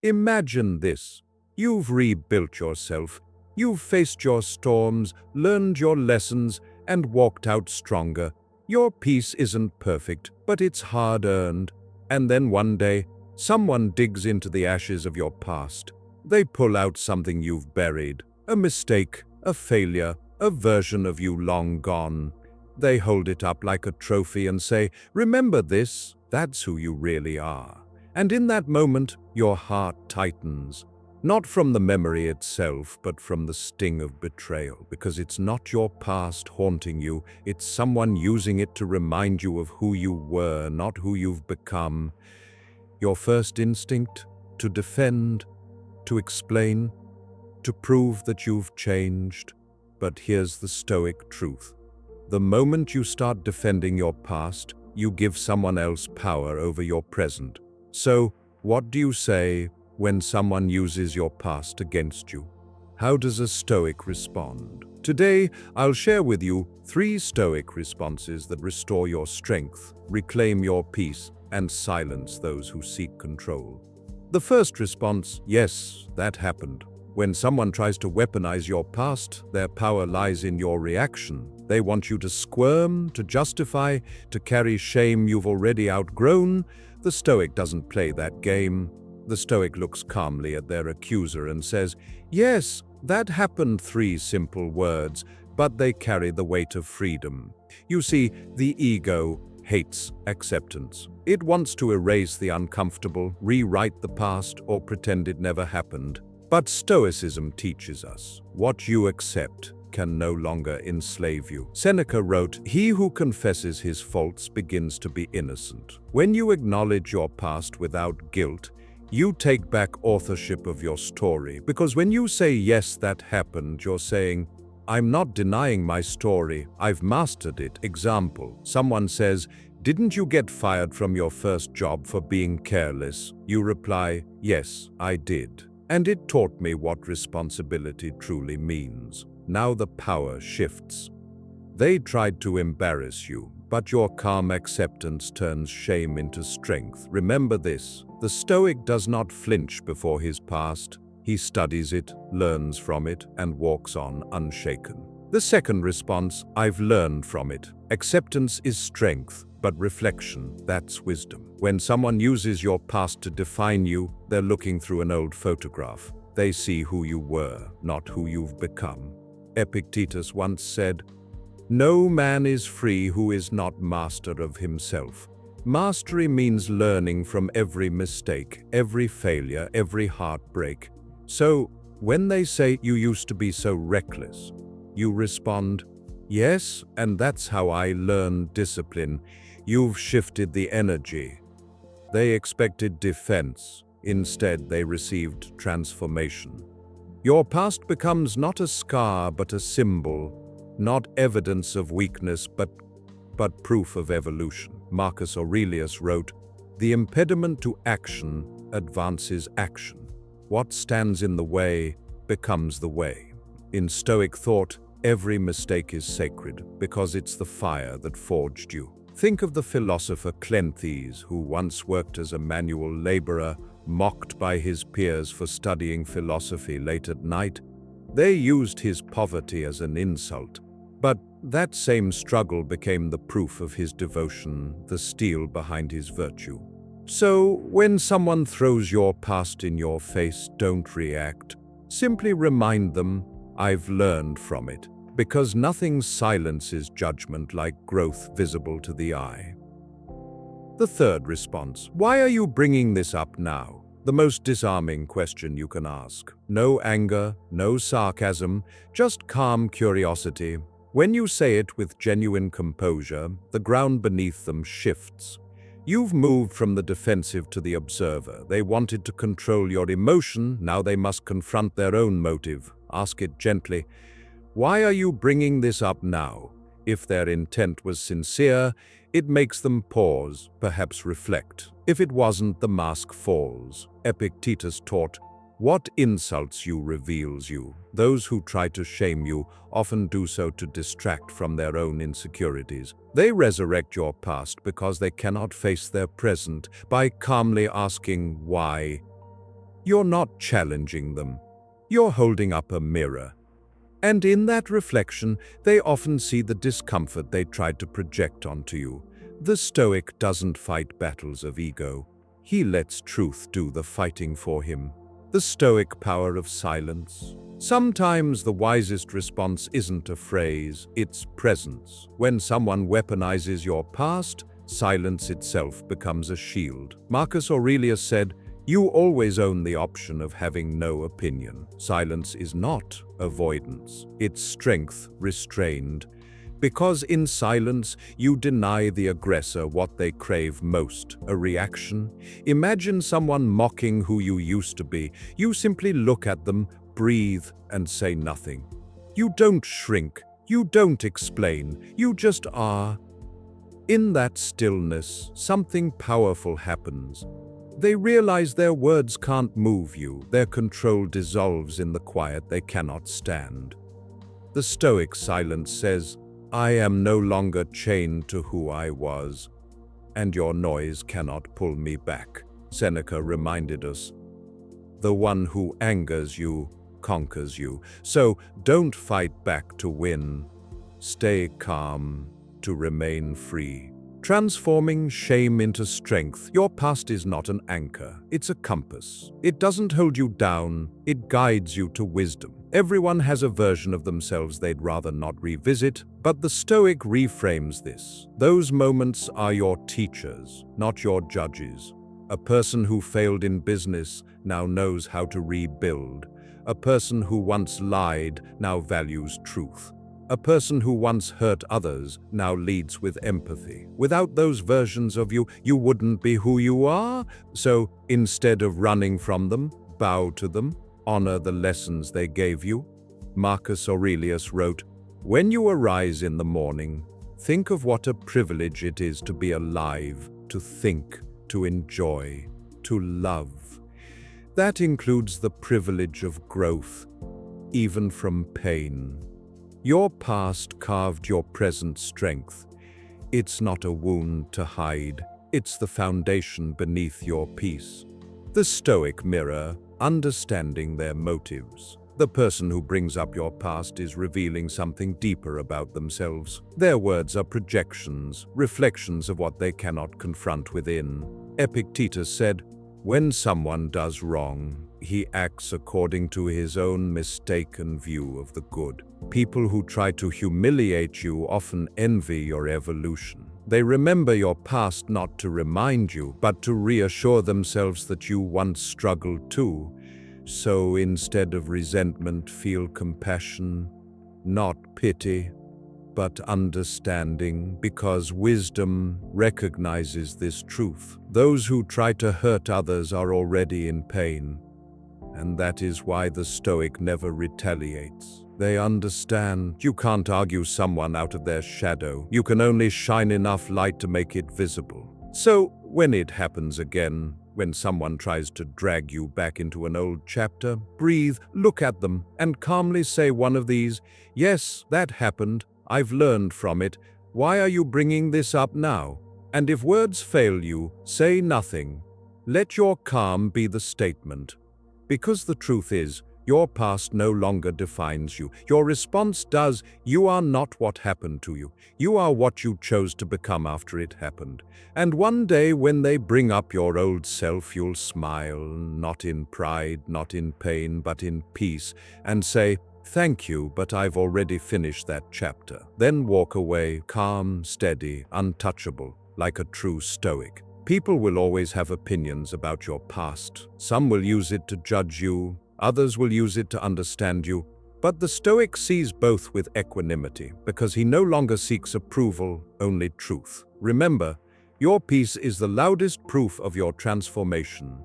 Imagine this. You've rebuilt yourself. You've faced your storms, learned your lessons, and walked out stronger. Your peace isn't perfect, but it's hard-earned. And then one day, someone digs into the ashes of your past. They pull out something you've buried, a mistake, a failure, a version of you long gone. They hold it up like a trophy and say, "Remember this, that's who you really are." And in that moment, your heart tightens. Not from the memory itself, but from the sting of betrayal, because it's not your past haunting you, it's someone using it to remind you of who you were, not who you've become. Your first instinct? To defend, to explain, to prove that you've changed. But here's the Stoic truth. The moment you start defending your past, you give someone else power over your present. So, what do you say when someone uses your past against you? How does a Stoic respond? Today, I'll share with you 3 Stoic responses that restore your strength, reclaim your peace, and silence those who seek control. The first response: yes, that happened. When someone tries to weaponize your past, their power lies in your reaction. They want you to squirm, to justify, to carry shame you've already outgrown. The Stoic doesn't play that game. The Stoic looks calmly at their accuser and says, "Yes, that happened," 3 simple words, but they carry the weight of freedom. You see, the ego hates acceptance. It wants to erase the uncomfortable, rewrite the past, or pretend it never happened. But Stoicism teaches us, what you accept can no longer enslave you. Seneca wrote, "He who confesses his faults begins to be innocent." When you acknowledge your past without guilt, you take back authorship of your story. Because when you say, "Yes, that happened," you're saying, "I'm not denying my story, I've mastered it." Example, someone says, "Didn't you get fired from your first job for being careless?" You reply, "Yes, I did. And it taught me what responsibility truly means." Now the power shifts. They tried to embarrass you, but your calm acceptance turns shame into strength. Remember this, the Stoic does not flinch before his past. He studies it, learns from it, and walks on unshaken. The second response: I've learned from it. Acceptance is strength, but reflection, that's wisdom. When someone uses your past to define you, they're looking through an old photograph. They see who you were, not who you've become. Epictetus once said, "No man is free who is not master of himself." Mastery means learning from every mistake, every failure, every heartbreak. So, when they say, "You used to be so reckless," you respond, "Yes, and that's how I learned discipline." You've shifted the energy. They expected defense. Instead, they received transformation. Your past becomes not a scar, but a symbol, not evidence of weakness, but proof of evolution. Marcus Aurelius wrote, "The impediment to action advances action. What stands in the way becomes the way." In Stoic thought, every mistake is sacred because it's the fire that forged you. Think of the philosopher Cleanthes, who once worked as a manual laborer, mocked by his peers for studying philosophy late at night. They used his poverty as an insult. But that same struggle became the proof of his devotion, the steel behind his virtue. So, when someone throws your past in your face, don't react. Simply remind them, "I've learned from it." Because nothing silences judgment like growth visible to the eye. The third response: why are you bringing this up now? The most disarming question you can ask. No anger, no sarcasm, just calm curiosity. When you say it with genuine composure, the ground beneath them shifts. You've moved from the defensive to the observer. They wanted to control your emotion, now they must confront their own motive. Ask it gently. Why are you bringing this up now? If their intent was sincere, it makes them pause, perhaps reflect. If it wasn't, the mask falls. Epictetus taught, "What insults you reveals you." Those who try to shame you often do so to distract from their own insecurities. They resurrect your past because they cannot face their present. By calmly asking why, You're not challenging them. You're holding up a mirror. And in that reflection, they often see the discomfort they tried to project onto you. The Stoic doesn't fight battles of ego. He lets truth do the fighting for him. The Stoic power of silence. Sometimes the wisest response isn't a phrase, it's presence. When someone weaponizes your past, silence itself becomes a shield. Marcus Aurelius said, "You always own the option of having no opinion." Silence is not avoidance, it's strength restrained. Because in silence, you deny the aggressor what they crave most, a reaction. Imagine someone mocking who you used to be. You simply look at them, breathe, and say nothing. You don't shrink, you don't explain, you just are. In that stillness, something powerful happens. They realize their words can't move you, their control dissolves in the quiet they cannot stand. The Stoic silence says, "I am no longer chained to who I was, and your noise cannot pull me back." Seneca reminded us, "The one who angers you conquers you." So don't fight back to win. Stay calm to remain free. Transforming shame into strength. Your past is not an anchor, it's a compass. It doesn't hold you down, it guides you to wisdom. Everyone has a version of themselves they'd rather not revisit, but the Stoic reframes this. Those moments are your teachers, not your judges. A person who failed in business now knows how to rebuild. A person who once lied now values truth. A person who once hurt others now leads with empathy. Without those versions of you, you wouldn't be who you are. So instead of running from them, bow to them, honor the lessons they gave you. Marcus Aurelius wrote, "When you arise in the morning, think of what a privilege it is to be alive, to think, to enjoy, to love." That includes the privilege of growth, even from pain. Your past carved your present strength. It's not a wound to hide, it's the foundation beneath your peace. The Stoic mirror, understanding their motives. The person who brings up your past is revealing something deeper about themselves. Their words are projections, reflections of what they cannot confront within. Epictetus said, "When someone does wrong, he acts according to his own mistaken view of the good." People who try to humiliate you often envy your evolution. They remember your past not to remind you, but to reassure themselves that you once struggled too. So instead of resentment, feel compassion, not pity, but understanding, because wisdom recognizes this truth. Those who try to hurt others are already in pain, and that is why the Stoic never retaliates. They understand you can't argue someone out of their shadow. You can only shine enough light to make it visible. So when it happens again, when someone tries to drag you back into an old chapter, breathe, look at them, and calmly say one of these, "Yes, that happened. I've learned from it. Why are you bringing this up now?" And if words fail you, say nothing. Let your calm be the statement. Because the truth is, your past no longer defines you. Your response does. You are not what happened to you. You are what you chose to become after it happened. And one day when they bring up your old self, you'll smile, not in pride, not in pain, but in peace, and say, "Thank you, but I've already finished that chapter." Then walk away, calm, steady, untouchable, like a true Stoic. People will always have opinions about your past. Some will use it to judge you, others will use it to understand you. But the Stoic sees both with equanimity, because he no longer seeks approval, only truth. Remember, your peace is the loudest proof of your transformation.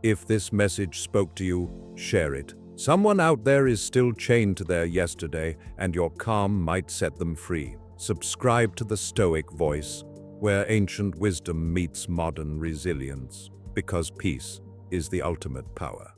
If this message spoke to you, share it. Someone out there is still chained to their yesterday, and your calm might set them free. Subscribe to the Stoic Voice, where ancient wisdom meets modern resilience, because peace is the ultimate power.